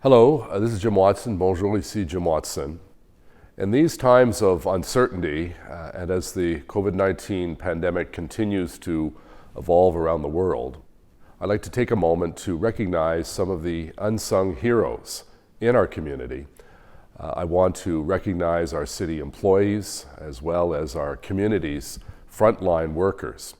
Hello, this is Jim Watson. Bonjour, ici Jim Watson. In these times of uncertainty, and as the COVID-19 pandemic continues to evolve around the world, I'd like to take a moment to recognize some of the unsung heroes in our community. I want to recognize our city employees as well as our community's frontline workers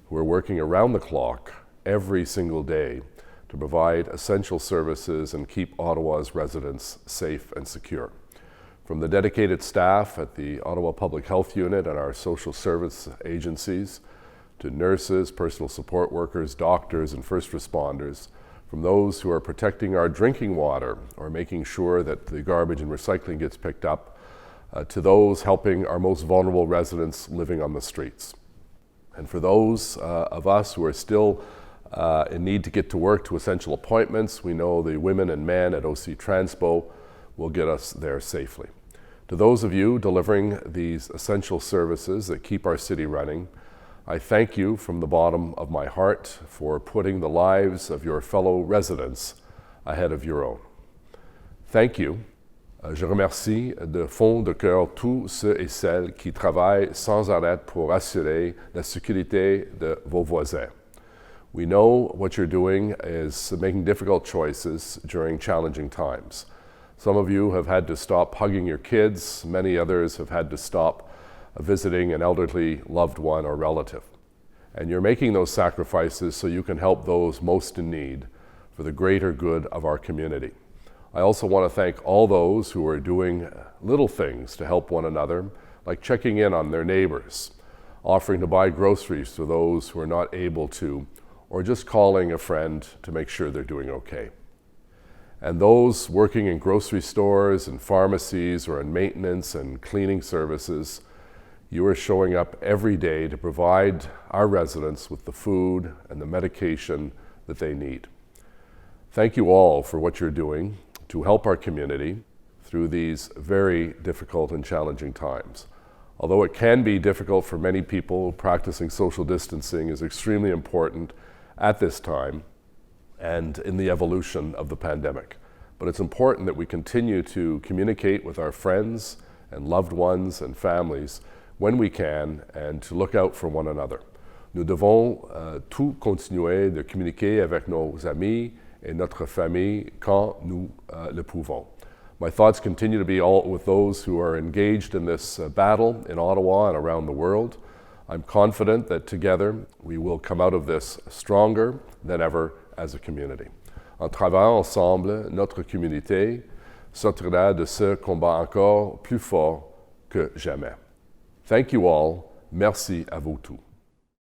who are working around the clock every single day to provide essential services and keep Ottawa's residents safe and secure. From the dedicated staff at the Ottawa Public Health Unit and our social service agencies, to nurses, personal support workers, doctors, and first responders, from those who are protecting our drinking water or making sure that the garbage and recycling gets picked up, to those helping our most vulnerable residents living on the streets. And for those of us who are still in need to get to work, to essential appointments, we know the women and men at OC Transpo will get us there safely. To those of you delivering these essential services that keep our city running, I thank you from the bottom of my heart for putting the lives of your fellow residents ahead of your own. Thank you. Je remercie de fond de cœur tous ceux et celles qui travaillent sans arrêt pour assurer la sécurité de vos voisins. We know what you're doing is making difficult choices during challenging times. Some of you have had to stop hugging your kids. Many others have had to stop visiting an elderly loved one or relative. And you're making those sacrifices so you can help those most in need for the greater good of our community. I also want to thank all those who are doing little things to help one another, like checking in on their neighbors, offering to buy groceries to those who are not able to, or just calling a friend to make sure they're doing okay. And those working in grocery stores and pharmacies or in maintenance and cleaning services, you are showing up every day to provide our residents with the food and the medication that they need. Thank you all for what you're doing to help our community through these very difficult and challenging times. Although it can be difficult for many people, practicing social distancing is extremely important at this time and in the evolution of the pandemic. But it's important that we continue to communicate with our friends and loved ones and families when we can and to look out for one another. Nous devons tous continuer de communiquer avec nos amis et notre famille quand nous le pouvons. My thoughts continue to be all with those who are engaged in this battle in Ottawa and around the world. I'm confident that together we will come out of this stronger than ever as a community. En travaillant ensemble, notre communauté sortira de ce combat encore plus fort que jamais. Thank you all. Merci à vous tous.